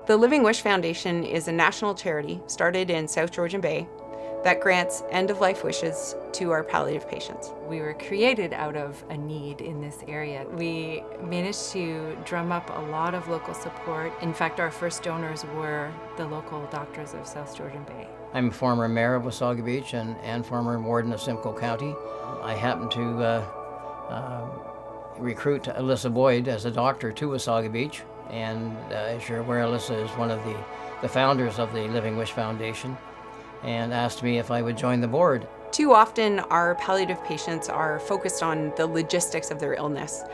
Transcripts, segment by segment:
The Living Wish Foundation is a national charity started in South Georgian Bay that grants end-of-life wishes to our palliative patients. We were created out of a need in this area. We managed to drum up a lot of local support. In fact, our first donors were the local doctors of South Georgian Bay. I'm former mayor of Wasaga Beach and former warden of Simcoe County. I happened to recruit Alyssa Boyd as a doctor to Wasaga Beach. And as you're aware, Alyssa is one of the founders of the Living Wish Foundation, and asked me if I would join the board. Too often, our palliative patients are focused on the logistics of their illness.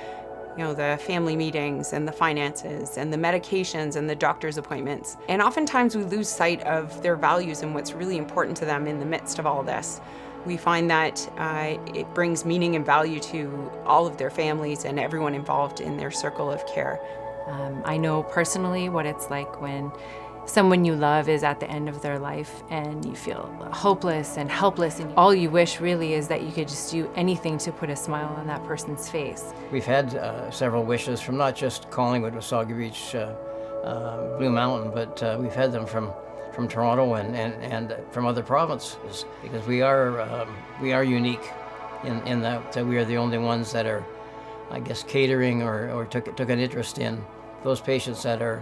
You know, the family meetings and the finances and the medications and the doctor's appointments. And oftentimes we lose sight of their values and what's really important to them in the midst of all this. We find that it brings meaning and value to all of their families and everyone involved in their circle of care. I know personally what it's like when someone you love is at the end of their life and you feel hopeless and helpless, and all you wish really is that you could just do anything to put a smile on that person's face. We've had several wishes from not just Collingwood, Wasaga Beach, Blue Mountain, but we've had them from Toronto and from other provinces, because we are unique in that we are the only ones that are, I guess, catering or took an interest in those patients that are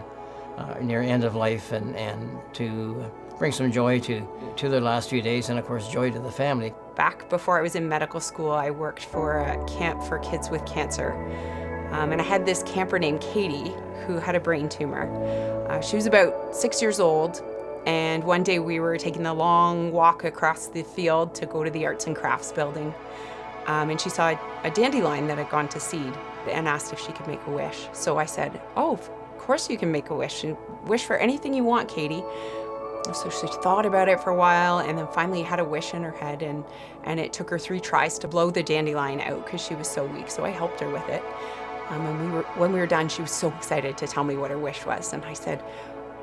near end of life, and to bring some joy to their last few days, and of course joy to the family. Back before I was in medical school, I worked for a camp for kids with cancer. And I had this camper named Katie who had a brain tumor. She was about 6 years old, and one day we were taking the long walk across the field to go to the arts and crafts building. And she saw a dandelion that had gone to seed and asked if she could make a wish. So I said, "Oh, of course you can make a wish, and wish for anything you want, Katie." So she thought about it for a while, and then finally had a wish in her head, and it took her 3 tries to blow the dandelion out because she was so weak. So I helped her with it. And when we were done, she was so excited to tell me what her wish was. And I said,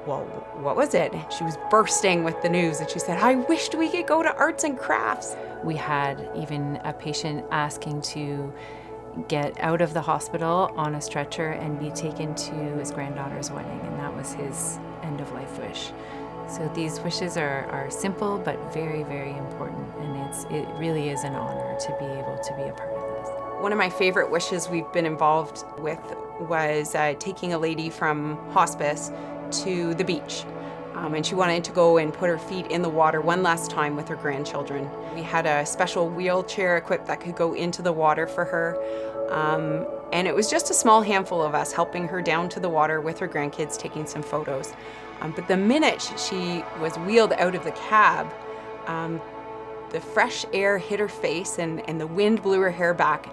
"Well, what was it?" And she was bursting with the news, and she said, "I wished we could go to arts and crafts." We had even a patient asking to get out of the hospital on a stretcher and be taken to his granddaughter's wedding, and that was his end-of-life wish. So these wishes are simple but very, very important, and it really is an honor to be able to be a part of this. One of my favorite wishes we've been involved with was taking a lady from hospice to the beach. And she wanted to go and put her feet in the water one last time with her grandchildren. We had a special wheelchair equipped that could go into the water for her. And it was just a small handful of us helping her down to the water with her grandkids, taking some photos. But the minute she was wheeled out of the cab, the fresh air hit her face and the wind blew her hair back.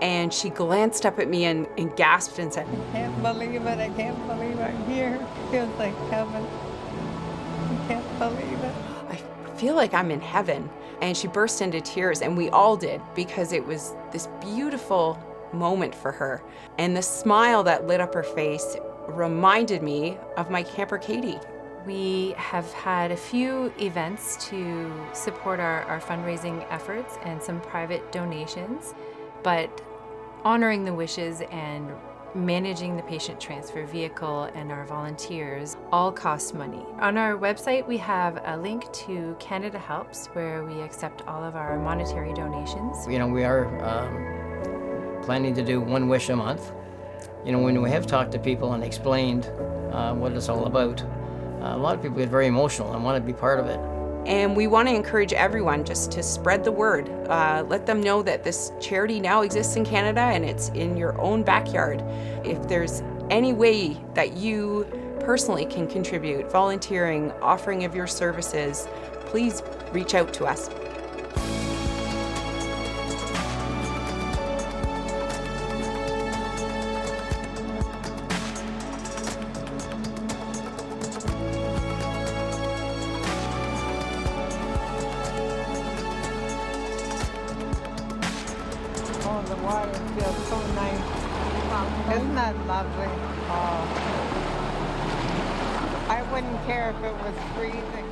And she glanced up at me and gasped and said, "I can't believe it. I can't believe I'm here. It feels like heaven. I can't believe it. I feel like I'm in heaven." And she burst into tears, and we all did, because it was this beautiful moment for her. And the smile that lit up her face reminded me of my camper Katie. We have had a few events to support our fundraising efforts and some private donations, but honoring the wishes and managing the patient transfer vehicle and our volunteers all cost money. On our website, we have a link to Canada Helps, where we accept all of our monetary donations. You know, we are planning to do one wish a month. You know, when we have talked to people and explained what it's all about, a lot of people get very emotional and want to be part of it. And we want to encourage everyone just to spread the word. Let them know that this charity now exists in Canada and it's in your own backyard. If there's any way that you personally can contribute, volunteering, offering of your services, please reach out to us. Oh, the water feels so nice. Isn't that lovely? Oh. I wouldn't care if it was freezing.